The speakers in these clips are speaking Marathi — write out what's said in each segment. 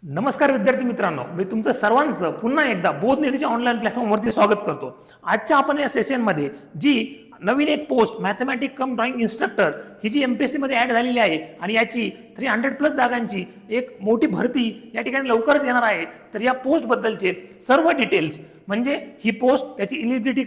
नमस्कार विद्यार्थी मित्रांनो, मी तुमचं सर्वांचं पुन्हा एकदा बोधनिधीच्या ऑनलाईन प्लॅटफॉर्मवरती स्वागत करतो। आजच्या आपण या सेशनमध्ये जी नवीन एक पोस्ट मॅथमॅटिक कम ड्रॉइंग इन्स्ट्रक्टर ही जी एमपीएससी मध्ये ऍड झालेली आहे आणि याची 300+ जागांची एक मोठी भरती या ठिकाणी लवकरच येणार आहे। तर या पोस्ट बद्दलचे सर्व डिटेल्स म्हणजे ही पोस्ट, त्याची एलिजिबिलिटी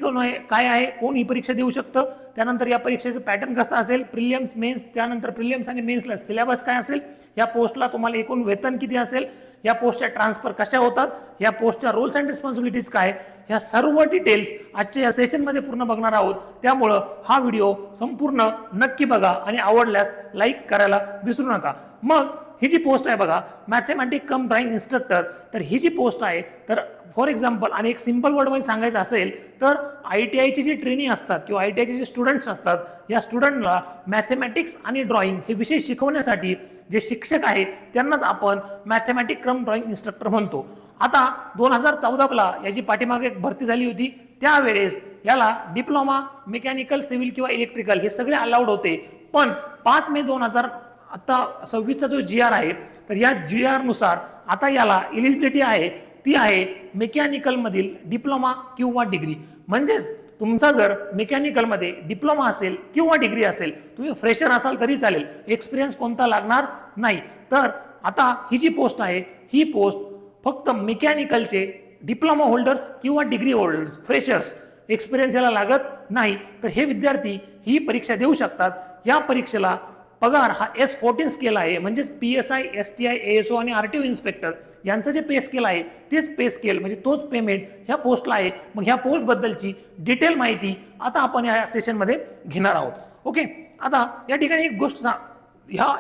काय आहे, कोण ही परीक्षा देऊ शकतं, त्यानंतर या परीक्षेचं पॅटर्न कसं असेल, प्रिलिम्स मेन्स, त्यानंतर प्रिलिम्स आणि मेन्सला सिलेबस काय असेल, या पोस्टला तुम्हाला एकूण वेतन किती असेल, या पोस्टच्या ट्रान्सफर कशा होतात, या पोस्टच्या रोल्स अँड रिस्पॉन्सिबिलिटीज काय, या सर्व डिटेल्स आजच्या या सेशनमध्ये पूर्ण बघणार आहोत। त्यामुळं हा व्हिडिओ संपूर्ण नक्की बघा आणि आवडल्यास लाईक करायला विसरू नका। मग ही जी पोस्ट आहे बघा, मॅथमॅटिक कम ड्रॉइंग इन्स्ट्रक्टर, तर ही जी पोस्ट आहे तर फॉर एक्झाम्पल आणि एक सिंपल वर्डमध्ये सांगायचं असेल तर ITIची जी ट्रेनिंग असतात किंवा ITIचे जे स्टुडंट्स असतात, या स्टुडंटला मॅथमॅटिक्स आणि ड्रॉइंग हे विषय शिकवण्यासाठी जे शिक्षक आहेत त्यांनाच आपण मॅथमॅटिक कम ड्रॉइंग इन्स्ट्रक्टर म्हणतो। आता 2014ला याची पाठीमागे एक भरती झाली होती, त्यावेळेस याला डिप्लोमा मेकॅनिकल, सिव्हिल किंवा इलेक्ट्रिकल हे सगळे अलाउड होते। पण 5 मे 2026चा जो GR आहे तर या GR नुसार आता याला एलिजिबिलिटी आहे ती आहे मेकॅनिकल मधील डिप्लोमा किंवा डिग्री। म्हणजेच तुमचा जर मेकॅनिकल मध्ये डिप्लोमा असेल किंवा डिग्री असेल, तुम्ही फ्रेशर असाल तरी चालेल, एक्सपिरियन्स कोणता लागणार नाही। तर आता ही जी पोस्ट आहे ही पोस्ट फक्त मेकॅनिकलचे डिप्लोमा होल्डर्स किंवा डिग्री होल्डर्स, फ्रेशर्स, एक्सपिरियन्स याला लागत नाही, तर हे विद्यार्थी ही परीक्षा देऊ शकतात। या परीक्षेला पगार हा S14 स्केल आहे, म्हणजेच PSI, STI, ASO आणि RTO इन्स्पेक्टर यांचं जे पे स्केल आहे तेच पे स्केल म्हणजे तोच पेमेंट ह्या पोस्टला आहे। मग ह्या पोस्ट बद्दलची डिटेल माहिती आता आपण या सेशनमध्ये घेणार आहोत। ओके, आता या ठिकाणी एक गोष्ट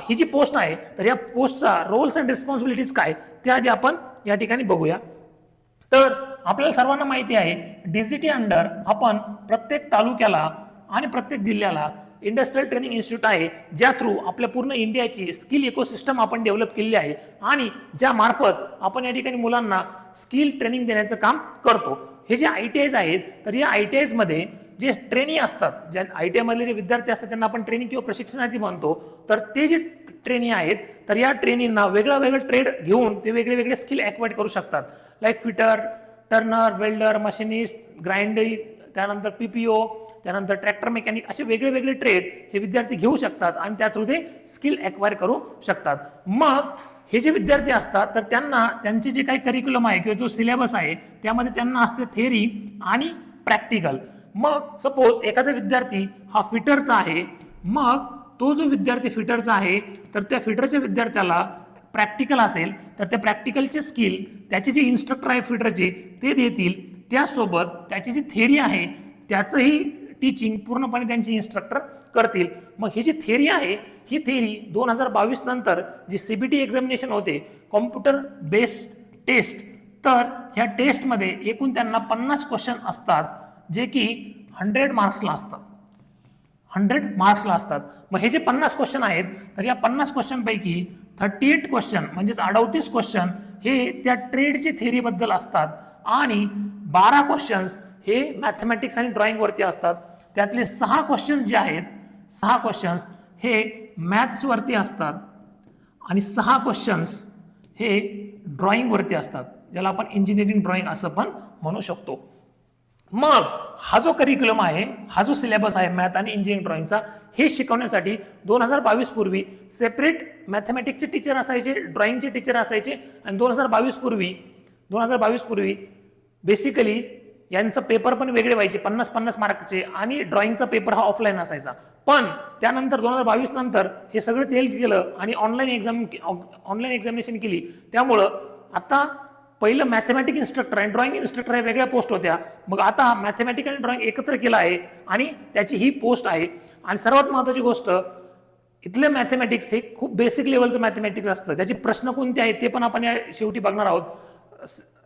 ही जी पोस्ट आहे तर या पोस्टचा रोल्स अँड रिस्पॉन्सिबिलिटीज काय त्या आधी आपण या ठिकाणी बघूया। तर आपल्याला सर्वांना माहिती आहे DCT अंडर आपण प्रत्येक तालुक्याला आणि प्रत्येक जिल्ह्याला इंडस्ट्रियल ट्रेनिंग इन्स्टिट्यूट आहे, ज्या थ्रू आपल्या पूर्ण इंडियाची स्किल इकोसिस्टम आपण डेव्हलप केलेली आहे आणि ज्या मार्फत आपण या ठिकाणी मुलांना स्किल ट्रेनिंग देण्याचं काम करतो। हे जे ITIs आहेत तर या ITIs मध्ये जे ट्रेनी असतात, ज्या ITI मधले जे विद्यार्थी असतात त्यांना आपण ट्रेनिंग किंवा प्रशिक्षणार्थी म्हणतो, तर ते जे ट्रेनी आहेत तर या ट्रेनींना वेगळं ट्रेड घेऊन ते वेगळे स्किल ॲक्वायर करू शकतात। Like fitter, Turner, welder, machinist, grinder, त्यानंतर PPO, त्यानंतर ट्रॅक्टर मेकॅनिक, असे वेगळे ट्रेड हे विद्यार्थी घेऊ शकतात आणि त्या थ्रू ते स्किल ॲक्वायर करू शकतात। मग हे जे विद्यार्थी असतात तर त्यांना त्यांचे जे काही करिक्युलम आहे किंवा जो सिलेबस आहे त्यामध्ये त्यांना असते थेअरी आणि प्रॅक्टिकल। मग सपोज एखादा विद्यार्थी हा फिटरचा आहे, मग तो जो विद्यार्थी फिटरचा आहे तर त्या फिटरच्या विद्यार्थ्याला प्रॅक्टिकल असेल तर त्या प्रॅक्टिकलचे स्किल त्याचे जे इन्स्ट्रक्टर आहे फिटरचे ते देतील, त्यासोबत त्याची जी थेअरी आहे त्याचंही टीचिंग पूर्णपणे त्यांचे इन्स्ट्रक्टर करतील। मग ही जी थेअरी आहे ही थेअरी 2022 नंतर जी CBT एक्झामिनेशन होते, कॉम्प्युटर बेस्ड टेस्ट, तर ह्या टेस्टमध्ये एकूण त्यांना 50 क्वेश्चन्स असतात जे की 100 मार्क्सला असतात, 100 मार्क्सला असतात। मग हे जे 50 क्वेश्चन आहेत तर या 50 क्वेश्चन पैकी 38 क्वेश्चन म्हणजेच 38 क्वेश्चन हे त्या ट्रेडची थेअरी बद्दल असतात आणि 12 क्वेश्चन्स हे मॅथमॅटिक्स आणि ड्रॉइंग वरती असतात। त्यातले 6 क्वेश्चन्स जे आहेत, 6 क्वेश्चन्स हे मॅथ्स वरती असतात आणि 6 क्वेश्चन्स हे ड्रॉइंग वरती असतात, ज्याला आपण इंजिनिअरिंग ड्रॉइंग असं पण म्हणू शकतो। मग हा जो करिक्युलम आहे, हा जो सिलेबस आहे मॅथ आणि इंजिनिअरिंग ड्रॉइंगचा, हे शिकवण्यासाठी 2022 पूर्वी सेपरेट मॅथमॅटिक्सचे टीचर असायचे, ड्रॉइंगचे टीचर असायचे आणि 2022 पूर्वी बेसिकली यांचं पेपर पण वेगळे व्हायचे, 50-50 मार्कचे, आणि ड्रॉइंगचा पेपर हा ऑफलाईन असायचा। पण त्यानंतर 2022 नंतर हे सगळं चेंज केलं आणि ऑनलाईन एक्झामिनेशन केली। त्यामुळं आता पहिलं मॅथमॅटिक इन्स्ट्रक्टर आणि ड्रॉइंग इन्स्ट्रक्टर हे वेगळ्या पोस्ट होत्या, मग आता मॅथमॅटिक आणि ड्रॉइंग एकत्र केलं आहे आणि त्याची ही पोस्ट आहे। आणि सर्वात महत्त्वाची गोष्ट, इथले मॅथमॅटिक्स हे खूप बेसिक लेवलचं मॅथमॅटिक्स असतं, त्याचे प्रश्न कोणते आहेत ते पण आपण या शेवटी बघणार आहोत।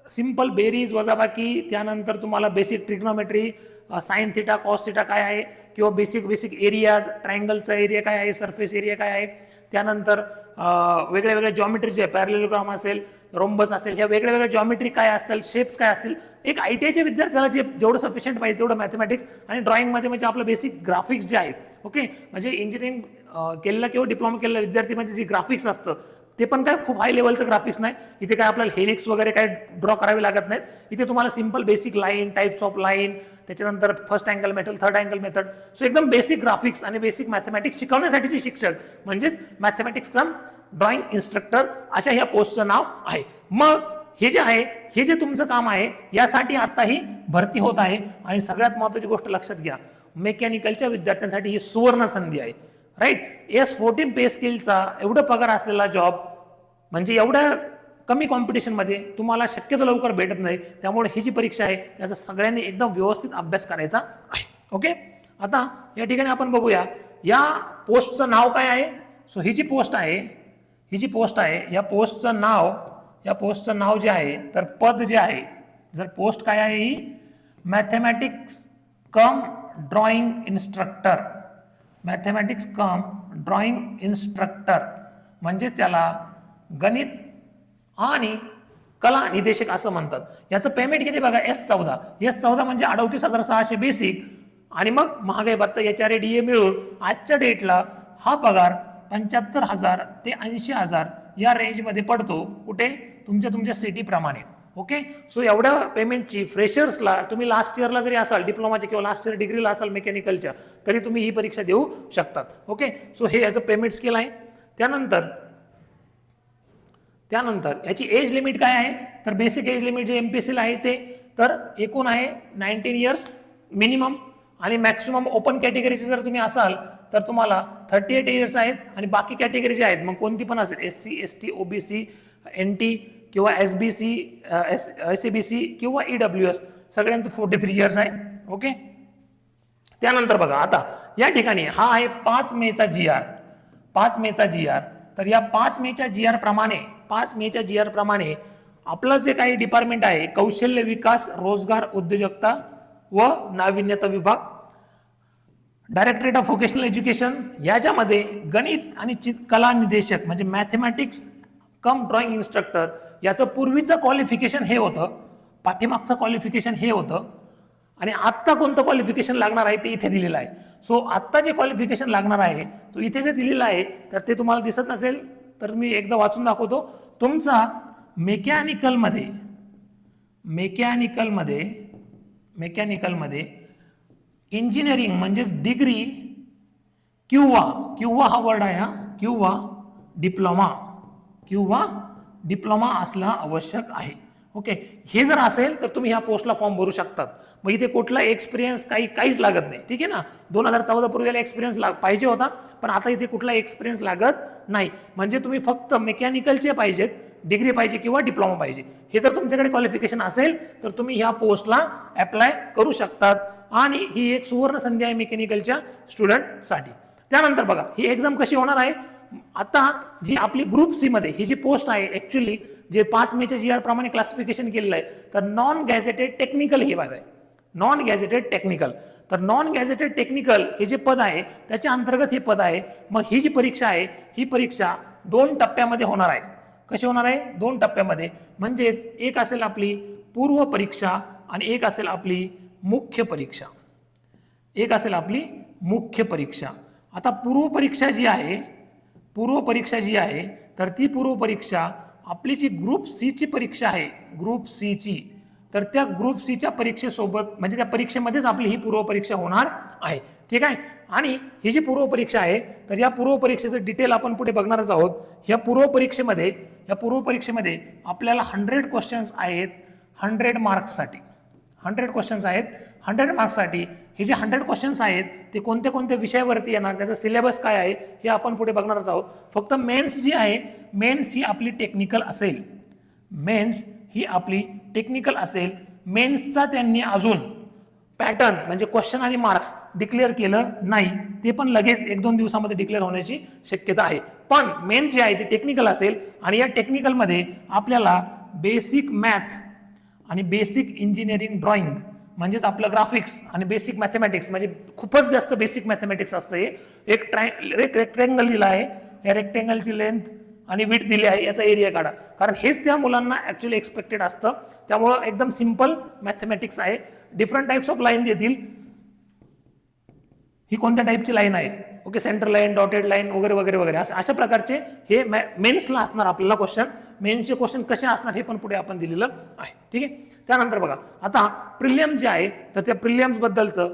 सिंपल बेरीज, वजाबाकी, त्यानंतर तुम्हाला basic trigonometry, sine theta, cos theta काय आहे, किंवा बेसिक एरियाज, ट्रायंगलचा एरिया काय आहे, सरफेस एरिया काय आहे, त्यानंतर वेगळ्या जॉमेट्री जे पॅरलेलोग्राम असेल, रोम्बस असेल, ह्या वेगळ्या जॉमेट्री काय असतील, शेप्स काय असतील, एक ITIच्या विद्यार्थ्याला जेवढं सफिशियंट पाहिजे तेवढं मॅथमॅटिक्स आणि ड्रॉइंगमध्ये म्हणजे आपलं बेसिक ग्राफिक्स जे आहे, ओके, म्हणजे इंजिनिअरिंग केलेला किंवा डिप्लोमा केलेला विद्यार्थी म्हणजे जे ग्राफिक्स असतं ते पण काय खूप हाय लेवलचं ग्राफिक्स नाही. इथे काय आपल्याला हेलिक्स वगैरे काय ड्रॉ करावे लागत नाहीत. इथे तुम्हाला simple basic line, types of line, त्याच्यानंतर first angle method, third angle method, so एकदम बेसिक ग्राफिक्स आणि बेसिक मॅथमॅटिक्स शिकवण्यासाठीचे शिक्षक म्हणजेच मॅथमॅटिक्स कम ड्रॉइंग इन्स्ट्रक्टर अशा ह्या पोस्टचं नाव आहे. मग हे जे आहे, हे जे तुमचं काम आहे, यासाठी आता ही भरती होत आहे. आणि सगळ्यात महत्त्वाची गोष्ट लक्षात घ्या, मेकॅनिकलच्या विद्यार्थ्यांसाठी ही सुवर्ण संधी आहे. राईट, S14 पे स्केलचा एवढं पगार असलेला जॉब म्हणजे एवढ्या कमी कॉम्पिटिशनमध्ये तुम्हाला शक्यतो लवकर भेटत नाही. त्यामुळे ही जी परीक्षा आहे त्याचा सगळ्यांनी एकदम व्यवस्थित अभ्यास करायचा आहे. ओके, आता या ठिकाणी आपण बघूया या पोस्टचं नाव काय आहे. सो ही जी पोस्ट आहे, या पोस्टचं नाव जे आहे, तर पद जे आहे, जर पोस्ट काय आहे, ही मॅथमॅटिक्स कम ड्रॉइंग इन्स्ट्रक्टर, मॅथमॅटिक्स कम ड्रॉइंग इन्स्ट्रक्टर म्हणजे त्याला गणित आणि कला निदेशक असं म्हणतात. याचं पेमेंट किती बघा, S14 म्हणजे 38,600 बेसिक आणि मग महागाई भत्ता HRA DA मिळून आजच्या डेटला हा पगार 75,000 ते 80,000 या रेंजमध्ये पडतो. कुठे, तुमच्या सिटीप्रमाणे. ओके, सो एवढ्या पेमेंटची फ्रेशर्सला, तुम्ही लास्ट इयरला जरी असाल डिप्लोमाच्या किंवा लास्ट इयर डिग्रीला असाल मेकॅनिकलच्या, तरी तुम्ही ही परीक्षा देऊ शकतात. ओके, सो हे याचं पेमेंट स्केल आहे. त्यानंतर याची एज लिमिट काय आहे, तर बेसिक एज लिमिट जे MPSCला आहे ते तर एकूण आहे 19 इयर्स मिनिमम आणि मॅक्सिमम ओपन कॅटेगरीचे जर तुम्ही असाल तर तुम्हाला 38 इयर्स आहेत आणि बाकी कॅटेगरी जे आहेत मग कोणती पण असेल SC ST OBC NT किंवा SBC SABC किंवा EWS सगळ्यांचं 43 इयर्स आहे. ओके, त्यानंतर बघा आता या ठिकाणी हा आहे 5 मेचा GR. तर या 5 मेच्या GR प्रमाणे आपलं जे काही डिपार्टमेंट आहे, कौशल्य विकास, रोजगार, उद्योजकता व नाविन्यता विभाग, डायरेक्टरेट ऑफ व्होकेशनल एज्युकेशन, याच्यामध्ये गणित आणि कला निदेशक म्हणजे मॅथमॅटिक्स कम ड्रॉइंग इन्स्ट्रक्टर याचं पूर्वीचं क्वालिफिकेशन हे होतं, पाठीमागचं क्वालिफिकेशन हे होतं आणि आत्ता कोणतं क्वालिफिकेशन लागणार आहे ते इथे दिलेलं आहे. सो आत्ता जे क्वालिफिकेशन लागणार आहे तो इथे जे दिलेलं आहे तर ते तुम्हाला दिसत नसेल तर मी एकदा वाचून दाखवतो. तुमचा मेकॅनिकलमध्ये इंजिनिअरिंग म्हणजे डिग्री किंवा हा वर्ड आहे, किंवा डिप्लोमा असला आवश्यक आहे. ओके, हे जर असेल तर तुम्ही ह्या पोस्टला फॉर्म भरू शकतात. मग इथे कुठला एक्सपिरियन्स काहीच लागत नाही. ठीक आहे ना, 2014 पूर्वीला एक्सपिरियन्स पाहिजे होता, पण आता इथे कुठला एक्सपिरियन्स लागत नाही. म्हणजे तुम्ही फक्त मेकॅनिकलचे पाहिजेत, डिग्री पाहिजे किंवा डिप्लोमा पाहिजे. हे जर तुमच्याकडे क्वालिफिकेशन असेल तर तुम्ही ह्या पोस्टला अप्लाय करू शकतात आणि ही एक सुवर्ण संधी आहे मेकॅनिकलच्या स्टुडंटसाठी. त्यानंतर बघा ही एक्झाम कशी होणार आहे. आता जी आपली ग्रुप सी मध्ये ही जी पोस्ट आहे, ऍक्च्युली जे 5 मेच्या GR प्रमाणे क्लासिफिकेशन केलेलं आहे, तर नॉन गॅझेटेड टेक्निकल हे पद आहे. नॉन गॅझेटेड टेक्निकल हे जे पद आहे त्याच्या अंतर्गत हे पद आहे. मग ही जी परीक्षा आहे ही परीक्षा 2 टप्प्यामध्ये होणार आहे. कशी होणार आहे, 2 टप्प्यामध्ये. म्हणजेच एक असेल आपली पूर्व परीक्षा आणि एक असेल आपली मुख्य परीक्षा. आता पूर्व परीक्षा जी आहे तर ती पूर्व परीक्षा आपली जी ग्रुप सी ची परीक्षा आहे, ग्रुप सी ची, तर त्या ग्रुप सीच्या परीक्षेसोबत म्हणजे त्या परीक्षेमध्येच आपली ही पूर्व परीक्षा होणार आहे. ठीक आहे, आणि ही जी पूर्व परीक्षा आहे तर या पूर्व परीक्षेचं डिटेल आपण पुढे बघणारच आहोत. या पूर्व परीक्षेमध्ये आपल्याला 100 क्वेश्चन्स आहेत 100 मार्क्ससाठी. 100 क्वेश्चन्स आहेत 100 मार्क्ससाठी. हे जे 100 क्वेश्चन्स आहेत ते कोणत्या कोणत्या विषयावरती येणार, त्याचा सिलेबस काय आहे हे आपण पुढे बघणारच आहोत. फक्त मेन्स जी आहे, मेन्स ही आपली टेक्निकल असेल. मेन्सचा त्यांनी अजून पॅटर्न म्हणजे क्वेश्चन आणि मार्क्स डिक्लेअर केलं नाही, ते पण लगेच 1-2 दिवसामध्ये डिक्लेअर होण्याची शक्यता आहे. पण मेन जे आहे ते टेक्निकल असेल आणि या टेक्निकलमध्ये आपल्याला बेसिक मॅथ आणि बेसिक इंजिनिअरिंग ड्रॉइंग म्हणजेच आपलं ग्राफिक्स आणि बेसिक मॅथमॅटिक्स म्हणजे खूपच जास्त बेसिक मॅथमॅटिक्स असतं. हे एक रेक्टँगल दिला आहे, या रेक्टँगलची लेंथ आणि विड्थ दिली आहे, याचा एरिया काढा, कारण हेच त्या मुलांना ऍक्च्युअली एक्सपेक्टेड असतं. त्यामुळं एकदम सिंपल मॅथमॅटिक्स आहे. डिफरंट टाइप्स ऑफ लाईन देतील. ही कोणत्या टाईपची लाईन आहे, okay, centre line, dotted line वगैरे वगैरे वगैरे अशा प्रकारचे हे मेन्सला असणार आपल्याला क्वेश्चन. मेन्सचे क्वेश्चन कसे असणार हे पण पुढे आपण दिलेलं आहे. ठीक आहे. त्यानंतर बघा आता प्रिलियम जे आहे तर त्या प्रिलियम्स बद्दलचं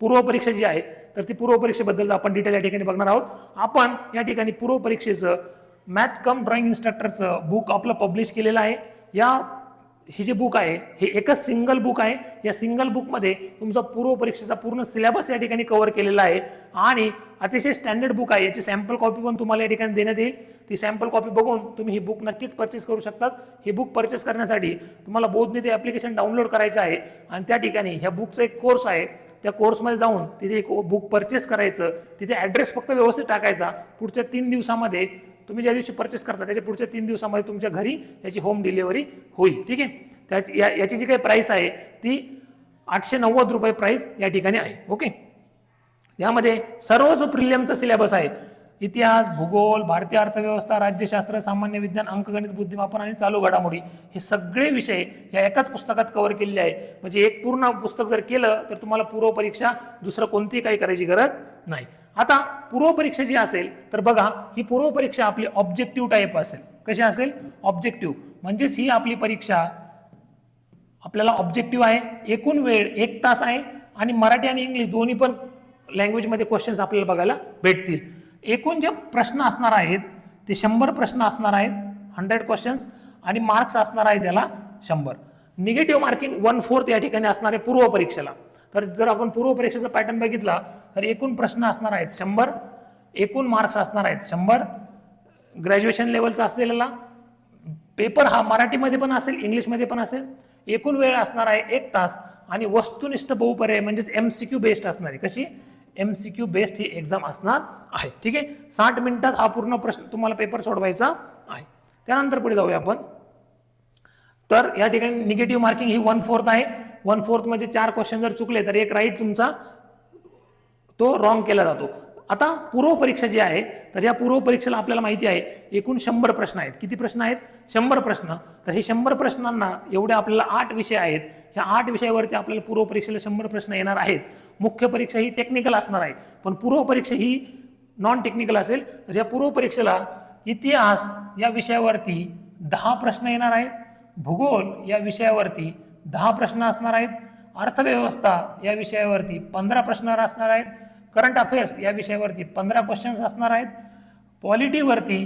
पूर्व परीक्षा जी आहे तर ती पूर्व परीक्षेबद्दल आपण डिटेल या ठिकाणी बघणार आहोत. आपण या ठिकाणी पूर्व परीक्षेचं मॅथ कम ड्रॉइंग इन्स्ट्रक्टरचं बुक आपलं पब्लिश केलेलं आहे. ही जे बुक आहे हे एकच सिंगल बुक आहे. या सिंगल बुकमध्ये तुमचा पूर्व परीक्षेचा पूर्ण सिलेबस या ठिकाणी कव्हर केलेला आहे आणि अतिशय स्टँडर्ड बुक आहे. याची सॅम्पल कॉपी पण तुम्हाला या ठिकाणी देण्यात येईल. ती सॅम्पल कॉपी बघून तुम्ही ही बुक नक्कीच परचेस करू शकतात. ही बुक परचेस करण्यासाठी तुम्हाला बोधनिधी ॲप्लिकेशन डाउनलोड करायचं आहे आणि त्या ठिकाणी ह्या बुकचा एक कोर्स आहे. त्या कोर्समध्ये जाऊन तिथे एक बुक परचेस करायचं. तिथे ॲड्रेस फक्त व्यवस्थित टाकायचा. पुढच्या 3 दिवसामध्ये तुम्ही ज्या दिवशी परचेस करता त्याच्या पुढच्या 3 दिवसामध्ये तुमच्या घरी याची होम डिलिव्हरी होईल. ठीक आहे. याची जी काही प्राइस आहे ती 890 रुपये प्राइस या ठिकाणी आहे. ओके. यामध्ये सर्व जो प्रिलियमचा सिलेबस आहे इतिहास, भूगोल, भारतीय अर्थव्यवस्था, राज्यशास्त्र, सामान्य विज्ञान, अंकगणित, बुद्धिमापन आणि चालू घडामोडी हे सगळे विषय या एकाच पुस्तकात कव्हर केलेले आहे. म्हणजे एक पूर्ण पुस्तक जर केलं तर तुम्हाला पूर्व परीक्षा दुसरं कोणतीही काही करायची गरज नाही. आता पूर्व परीक्षा जी असेल तर बघा ही पूर्व परीक्षा आपली ऑब्जेक्टिव्ह टाईप असेल. कशी असेल? ऑब्जेक्टिव्ह. म्हणजेच ही आपली परीक्षा आपल्याला ऑब्जेक्टिव्ह आहे. एकूण वेळ 1 तास आहे आणि मराठी आणि इंग्लिश दोन्ही पण लँग्वेजमध्ये क्वेश्चन्स आपल्याला बघायला भेटतील. एकूण जे प्रश्न असणार आहेत ते 100 प्रश्न असणार आहेत, 100 क्वेश्चन्स, आणि मार्क्स असणार आहे त्याला 100. निगेटिव्ह मार्किंग 1/4 या ठिकाणी असणार आहे पूर्व परीक्षेला. तर जर आपण पूर्व परीक्षेचा पॅटर्न बघितला तर एकूण प्रश्न असणार आहेत 100, एकूण मार्क्स असणार आहेत 100. ग्रॅज्युएशन लेवलचा असलेला पेपर हा मराठीमध्ये पण असेल, इंग्लिशमध्ये पण असेल. एकूण वेळ असणार आहे 1 तास आणि वस्तुनिष्ठ बहुपर्याय म्हणजेच MCQ बेस्ड असणार आहे. कशी? MCQ बेस्ड ही एक्झाम असणार आहे. ठीक आहे. 60 मिनिटात हा पूर्ण प्रश्न तुम्हाला पेपर सोडवायचा आहे. त्यानंतर पुढे जाऊया आपण. तर या ठिकाणी निगेटिव्ह मार्किंग ही 1/4 आहे. 1/4 म्हणजे 4 क्वेश्चन जर चुकले तर एक राईट तुमचा तो रॉंग केला जातो. आता पूर्व परीक्षा जी आहे तर या पूर्व परीक्षेला आपल्याला माहिती आहे एकूण 100 प्रश्न आहेत. किती प्रश्न आहेत? 100 प्रश्न. तर हे 100 प्रश्नांना एवढे आपल्याला 8 विषय आहेत. ह्या 8 विषयावरती आपल्याला पूर्व परीक्षेला 100 प्रश्न येणार आहेत. मुख्य परीक्षा ही टेक्निकल असणार आहे पण पूर्व परीक्षा ही नॉन टेक्निकल असेल. तर या पूर्व परीक्षेला इतिहास या विषयावरती 10 प्रश्न येणार आहेत. भूगोल या विषयावरती 10 प्रश्न असणार आहेत. अर्थव्यवस्था या विषयावरती 15 प्रश्न असणार आहेत. करंट अफेअर्स या विषयावरती 15 क्वेश्चन्स असणार आहेत. पॉलिटीवरती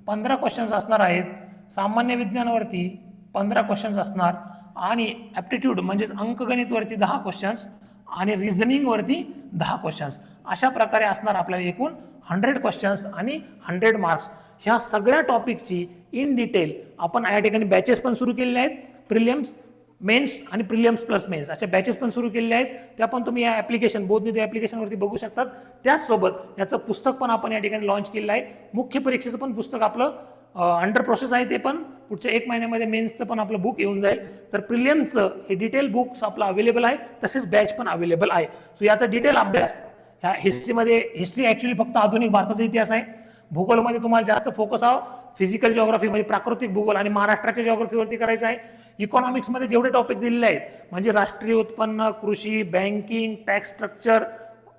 15 क्वेश्चन्स असणार आहेत. सामान्य विज्ञानावरती 15 क्वेश्चन्स असणार आणि ॲप्टिट्यूड म्हणजेच अंकगणितवरती 10 क्वेश्चन्स आणि रिझनिंगवरती 10 क्वेश्चन्स. अशा प्रकारे असणार आपल्याला एकूण 100 क्वेश्चन्स आणि 100 मार्क्स. ह्या सगळ्या टॉपिकची इन डिटेल आपण या ठिकाणी बॅचेस पण सुरू केलेले आहेत. प्रिलियम्स, मेन्स आणि प्रिलियम्स प्लस मेन्स अशा बॅचेस पण सुरू केलेले आहेत. त्या पण तुम्ही या ॲप्लिकेशन बोधनिधी ॲप्लिकेशनवरती बघू शकतात. त्याचसोबत याचं पुस्तक पण आपण या ठिकाणी लॉन्च केलेलं आहे. मुख्य परीक्षेचं पण पुस्तक आपलं अंडर प्रोसेस आहे. ते पण पुढच्या 1 महिन्यामध्ये मेन्सचं पण आपलं बुक येऊन जाईल. तर प्रिलियम्सचं हे डिटेल बुक्स आपलं अवेलेबल आहे. तसेच बॅच पण अवेलेबल आहे. सो याचा डिटेल अभ्यास ह्या हिस्ट्रीमध्ये, हिस्ट्री ॲक्च्युली फक्त आधुनिक भारताचा इतिहास आहे. भूगोलमध्ये तुम्हाला जास्त फोकस हा फिजिकल जिओग्राफी म्हणजे प्राकृतिक भूगोल आणि महाराष्ट्राच्या जिओग्राफीवरती करायचा आहे. इकॉनॉमिक्समध्ये जेवढे टॉपिक दिलेले आहेत म्हणजे राष्ट्रीय उत्पन्न, कृषी, बँकिंग, टॅक्स स्ट्रक्चर,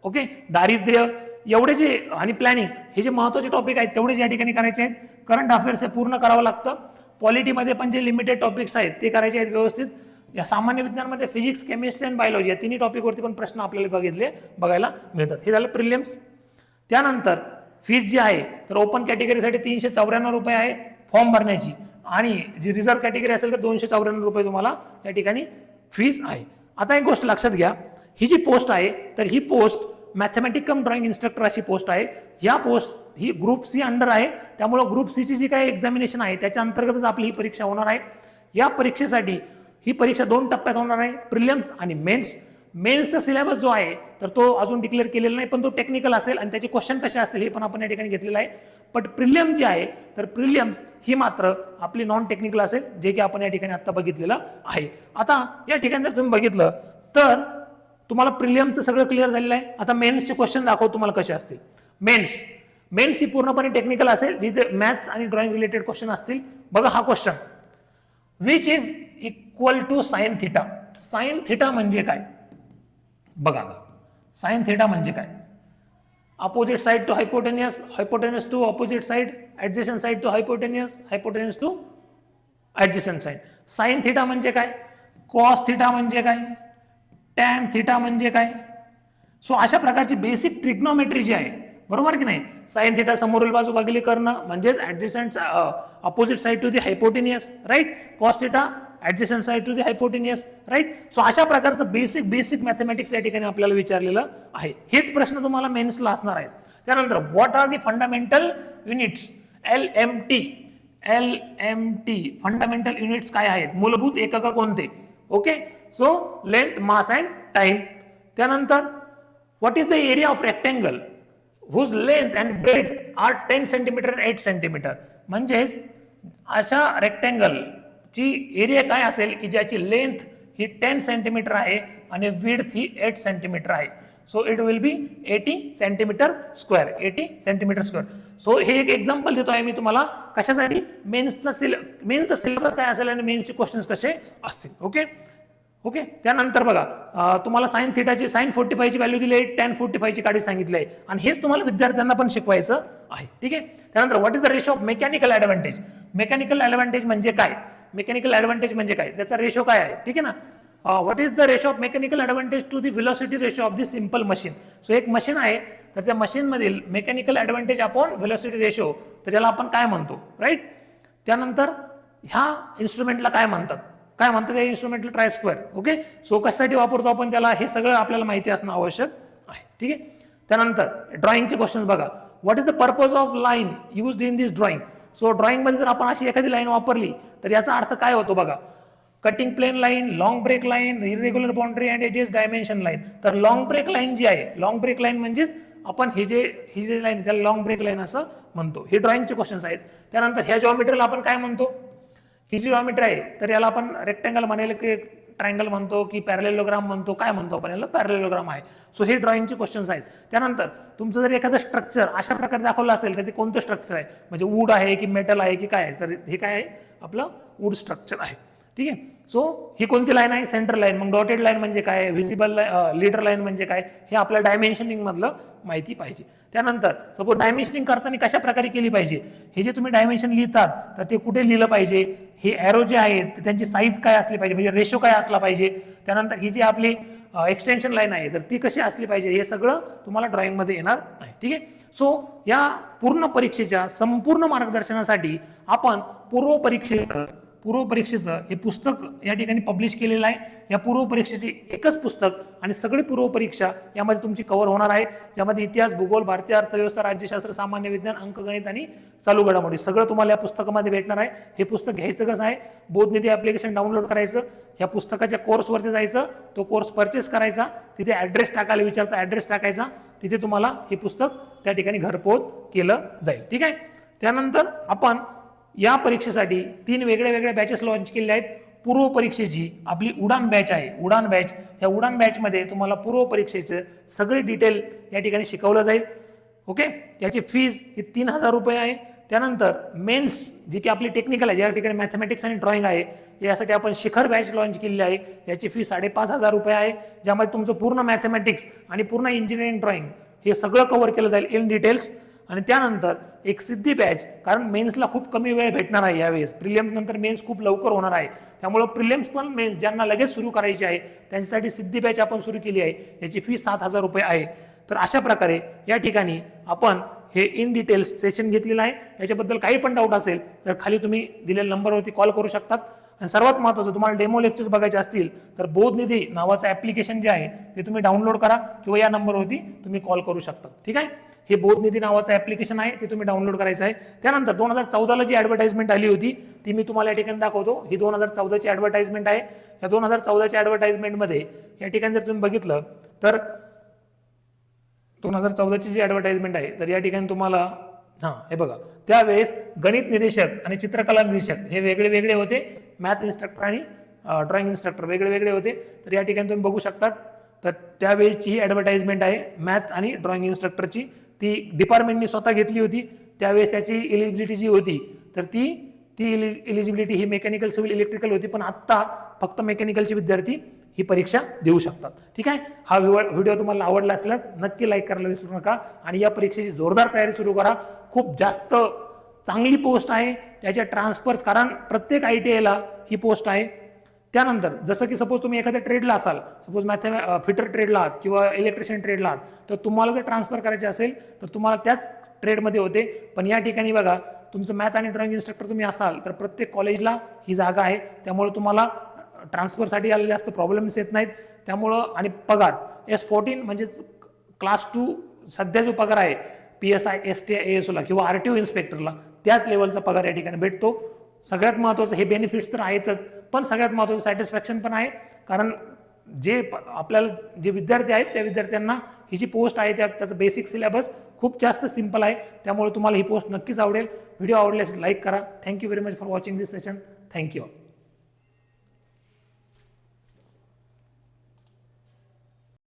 ओके, दारिद्र्य, एवढे जे आणि प्लॅनिंग हे जे महत्त्वाचे टॉपिक आहेत तेवढेच या ठिकाणी करायचे आहेत. करंट अफेअर्स हे पूर्ण करावं लागतं. पॉलिटीमध्ये पण जे लिमिटेड टॉपिक्स आहेत ते करायचे आहेत व्यवस्थित. या सामान्य विज्ञानमध्ये फिजिक्स, केमिस्ट्री आणि बायोलॉजी या तिन्ही टॉपिकवरती पण प्रश्न आपल्याला बघायला मिळतात. हे झालं प्रिलियम्स. त्यानंतर फीज जी आहे तर ओपन कॅटेगरीसाठी 394 रुपये आहे फॉर्म भरण्याची आणि जी रिझर्व्ह कॅटेगरी असेल तर 294 रुपये तुम्हाला या ठिकाणी फीज आहे. आता एक गोष्ट लक्षात घ्या, ही जी पोस्ट आहे तर ही पोस्ट मॅथमॅटिक कम ड्रॉइंग इन्स्ट्रक्टर अशी पोस्ट आहे. या पोस्ट ही ग्रुप सी अंडर आहे. त्यामुळं ग्रुप सीची जी काही एक्झामिनेशन आहे त्याच्या अंतर्गतच आपली ही परीक्षा होणार आहे. या परीक्षेसाठी ही परीक्षा 2 टप्प्यात होणार आहे, प्रिलियम्स आणि मेन्स. मेन्सचा सिलेबस जो आहे तर तो अजून डिक्लेअर केलेला नाही पण तो टेक्निकल असेल आणि त्याचे क्वेश्चन कसे असतील हे पण आपण या ठिकाणी घेतलेलं आहे. बट प्रिलियम जी आहे तर प्रिलियम्स ही मात्र आपली नॉन टेक्निकल असेल, जे की आपण या ठिकाणी आता बघितलेलं आहे. आता या ठिकाणी जर तुम्ही बघितलं तर तुम्हाला प्रिलियमचं सगळं क्लिअर झालेलं आहे. आता मेन्सचे क्वेश्चन दाखव तुम्हाला कसे असतील. मेन्स ही पूर्णपणे टेक्निकल असेल, जिथे मॅथ्स आणि ड्रॉइंग रिलेटेड क्वेश्चन असतील. बघा हा question, which is equal to sine theta. Sine theta म्हणजे काय बघा. साइन थिटा म्हणजे काय? opposite side to hypotenuse, hypotenuse to opposite side, adjacent side to hypotenuse, hypotenuse to adjacent side. sin theta म्हणजे काय, cos theta म्हणजे काय, tan theta म्हणजे काय. सो अशा प्रकारची बेसिक ट्रिग्नोमेट्री जी आहे, बरोबर की नाही, sin theta समोरील बाजू भागिले कर्ण म्हणजेच adjacent opposite side to the hypotenuse, right, cos theta adjacent side to the hypotenuse, right. So अशा प्रकारचं बेसिक मॅथमॅटिक्स या ठिकाणी आपल्याला विचारलेलं आहे. हेच प्रश्न तुम्हाला मेन्सला असणार आहेत. त्यानंतर what are the fundamental units, LMT, fundamental units काय आहेत, मूलभूत एकक कोणते. Okay, so length, mass and time. त्यानंतर what is the area of rectangle whose length and breadth are 10 centimetre 8 centimetre. म्हणजेच अशा रेक्टेंगल ची एरिया काय असेल की ज्याची लेंथ ही 10 सेंटीमीटर आहे आणि विड्थ ही 8 सेंटीमीटर आहे. So it will be 80 centimetre square, 80 centimetre square. So हे एक एक्झाम्पल देतो आहे मी तुम्हाला कशासाठी, मेन्सचा सिलेबस काय असेल आणि मेन्सचे क्वेश्चन्स कसे असतील. Okay okay. त्यानंतर बघा तुम्हाला साइन थिटाची, साइन 45 ची व्हॅल्यू दिली आहे, टॅन 45 ची काढी सांगितली आहे आणि हेच तुम्हाला विद्यार्थ्यांना पण शिकवायचं आहे. ठीक आहे. त्यानंतर what is the ratio of mechanical advantage. Mechanical advantage म्हणजे काय, मेकॅनिकल ॲडव्हान्टेज म्हणजे काय, त्याचा रेशो काय आहे. ठीक आहे ना. What is the ratio of mechanical advantage to the velocity ratio of the simple machine. So एक मशीन आहे तर त्या मशीन मधील mechanical advantage upon velocity ratio, तर त्याला आपण काय म्हणतो, राईट. त्यानंतर ह्या इन्स्ट्रुमेंटला काय म्हणतात, काय म्हणतात या इन्स्ट्रुमेंटला, ट्राय स्क्वेअर. ओके. सो कशासाठी वापरतो आपण त्याला, हे सगळं आपल्याला माहिती असणं आवश्यक आहे. ठीक आहे. त्यानंतर ड्रॉइंगचे क्वेश्चन बघा. What is the purpose of line used in this drawing. So drawing मध्ये जर आपण अशी एखादी लाईन वापरली तर याचा अर्थ काय होतो बघा. Cutting plane line, long break line, irregular boundary and edges, dimension line. तर लॉंग ब्रेक लाईन जी आहे, लॉंग ब्रेक लाईन म्हणजेच आपण ही जे लाईन त्याला लॉंग ब्रेक लाईन असं म्हणतो. हे ड्रॉइंगचे क्वेश्चन्स आहेत. त्यानंतर ह्या जॉमेट्रीला आपण काय म्हणतो, ही जी जॉमेट्री आहे तर याला आपण रेक्टेंगल म्हणेल की ट्रायंगल म्हणतो की पॅरलेलोग्राम म्हणतो, काय म्हणतो आपण याला, पॅरलेलोग्राम आहे. सो हे ड्रॉइंगचे क्वेश्चन्स आहेत. त्यानंतर तुमचं जर एखादं स्ट्रक्चर अशा प्रकारे दाखवलं असेल तर ते कोणतं स्ट्रक्चर आहे, म्हणजे वूड आहे की मेटल आहे की काय आहे, तर हे काय आहे, आपलं वूड स्ट्रक्चर आहे. ठीक आहे. सो ही कोणती लाईन आहे, सेंटर लाईन. मग डॉटेड लाईन म्हणजे काय, व्हिजिबल लीडर लाईन म्हणजे काय, हे आपल्या डायमेन्शनिंग मधलं माहिती पाहिजे. त्यानंतर सपोज डायमेन्शनिंग करताना कशा प्रकारे केली पाहिजे, हे जे तुम्ही डायमेन्शन लिहितात तर ते कुठे लिहिलं पाहिजे, हे एरो जे आहेत त्यांची साईज काय असली पाहिजे, म्हणजे रेशो काय असला पाहिजे. त्यानंतर ही जी आपली एक्सटेन्शन लाईन आहे तर ती कशी असली पाहिजे, हे सगळं तुम्हाला ड्रॉइंगमध्ये येणार आहे. ठीक आहे. सो या पूर्ण परीक्षेच्या संपूर्ण मार्गदर्शनासाठी आपण पूर्व परीक्षेचं हे पुस्तक या ठिकाणी पब्लिश केलेलं आहे. या पूर्व परीक्षेची एकच पुस्तक आणि सगळी पूर्व परीक्षा यामध्ये तुमची कव्हर होणार आहे, ज्यामध्ये इतिहास, भूगोल, भारतीय अर्थव्यवस्था, राज्यशास्त्र, सामान्य विज्ञान, अंकगणित आणि चालू घडामोडी सगळं तुम्हाला या पुस्तकामध्ये भेटणार आहे. हे पुस्तक घ्यायचं कसं आहे, बोधनिधी ॲप्लिकेशन डाउनलोड करायचं, या पुस्तकाच्या कोर्सवरती जायचं, तो कोर्स परचेस करायचा, तिथे ॲड्रेस टाकायला विचारता, ॲड्रेस टाकायचा, तिथे तुम्हाला हे पुस्तक त्या ठिकाणी घरपोच केलं जाईल. ठीक आहे. त्यानंतर आपण या परीक्षेसाठी 3 वेगळ्या बॅचेस लॉन्च केले आहेत. पूर्व परीक्षेची आपली उडान बॅच आहे, उडान बॅच. या उडान बॅचमध्ये तुम्हाला पूर्व परीक्षेचे सगळे डिटेल या ठिकाणी शिकवलं जाईल. ओके. याची फीज ही 3000 रुपये आहे. त्यानंतर मेन्स जी की आपली टेक्निकल आहे, ज्या ठिकाणी मॅथमॅटिक्स आणि ड्रॉइंग आहे, यासाठी आपण शिखर बॅच लॉन्च केलेली आहे. याची फी 5500 रुपये आहे, ज्यामध्ये तुमचं पूर्ण मॅथमॅटिक्स आणि पूर्ण इंजिनिअरिंग ड्रॉइंग हे सगळं कव्हर केलं जाईल इन डिटेल्स. आणि त्यानंतर एक सिद्धी बॅच, कारण मेन्सला खूप कमी वेळ भेटणार आहे यावेळेस, प्रिलिम्स नंतर मेन्स खूप लवकर होणार आहे, त्यामुळे प्रिलिम्स पण मेन्स ज्यांना लगेच सुरू करायची आहे त्यांच्यासाठी सिद्धी बॅच आपण सुरू केली आहे. याची फी 7000 रुपये आहे. तर अशा प्रकारे या ठिकाणी आपण हे इन डिटेल्स सेशन घेतलेलं आहे. याच्याबद्दल काही पण डाऊट असेल तर खाली तुम्ही दिलेल्या नंबरवरती कॉल करू शकतात. आणि सर्वात महत्त्वाचं, तुम्हाला डेमो लेक्चर्स बघायचे असतील तर बोधनिधी नावाचं ॲप्लिकेशन जे आहे ते तुम्ही डाउनलोड करा किंवा या नंबरवरती तुम्ही कॉल करू शकता. ठीक आहे. हे बोधनिधी नावाचं ॲप्लिकेशन आहे, ते तुम्ही डाउनलोड करायचं आहे. त्यानंतर 2014ला जी ॲडव्हर्टाइजमेंट आली होती ती मी तुम्हाला या ठिकाणी दाखवतो. ही 2014ची ॲडव्हर्टाइजमेंट आहे. या 2014च्या ॲडव्हर्टाइजमेंटमध्ये या ठिकाणी जर तुम्ही बघितलं तर 2014ची जी ॲडव्हर्टाइजमेंट आहे तर या ठिकाणी तुम्हाला हे बघा, त्यावेळेस गणित निदेशक आणि चित्रकला निदेशक हे वेगळे होते. मॅथ इन्स्ट्रक्टर आणि ड्रॉइंग इन्स्ट्रक्टर वेगळे होते. तर या ठिकाणी तुम्ही बघू शकता. तर त्यावेळेची ही ॲडव्हर्टाइजमेंट आहे मॅथ आणि ड्रॉइंग इन्स्ट्रक्टरची. ती डिपार्टमेंटनी स्वतः घेतली होती. त्यावेळेस त्याची एलिजिबिलिटी जी होती तर ती एलिजिबिलिटी ही मेकॅनिकल, सिव्हिल, इलेक्ट्रिकल होती. पण आत्ता फक्त मेकॅनिकलचे विद्यार्थी ही परीक्षा देऊ शकतात. ठीक आहे, हा व्हिडिओ तुम्हाला आवडला असल्यास नक्की लाईक करायला विसरू नका आणि या परीक्षेची जोरदार तयारी सुरू करा. खूप जास्त चांगली पोस्ट आहे, त्याच्या ट्रान्सफर्स, कारण प्रत्येक ITI ला ही पोस्ट आहे. त्यानंतर जसं की सपोज तुम्ही एखाद्या ट्रेडला असाल, सपोज फिटर ट्रेडला आहात किंवा इलेक्ट्रिशियन ट्रेडला आहात, तर तुम्हाला जर ट्रान्सफर करायचे असेल तर तुम्हाला त्याच ट्रेडमध्ये होते. पण या ठिकाणी बघा, तुमचं मॅथ आणि ड्रॉइंग इन्स्ट्रक्टर तुम्ही असाल तर प्रत्येक कॉलेजला ही जागा आहे, त्यामुळे तुम्हाला ट्रान्सफरसाठी आलेले जास्त प्रॉब्लेम्स येत नाहीत. त्यामुळं आणि पगार S14 म्हणजे क्लास 2 सध्या जो पगार आहे PSI STI ASO ला किंवा RTO इन्स्पेक्टरला त्याच लेवलचा पगार या ठिकाणी भेटतो. सगळ्यात महत्त्वाचं हे बेनिफिट्स तर आहेतच, पण सगळ्यात महत्त्वाचं सॅटिस्फॅक्शन पण आहे, कारण आपल्याला जे विद्यार्थी आहेत त्या विद्यार्थ्यांना ही जी पोस्ट आहे त्याचं बेसिक सिलेबस खूप जास्त सिंपल आहे. त्यामुळे तुम्हाला ही पोस्ट नक्कीच आवडेल. व्हिडिओ आवडल्यास लाईक करा. Thank you very much for watching this session. Thank you.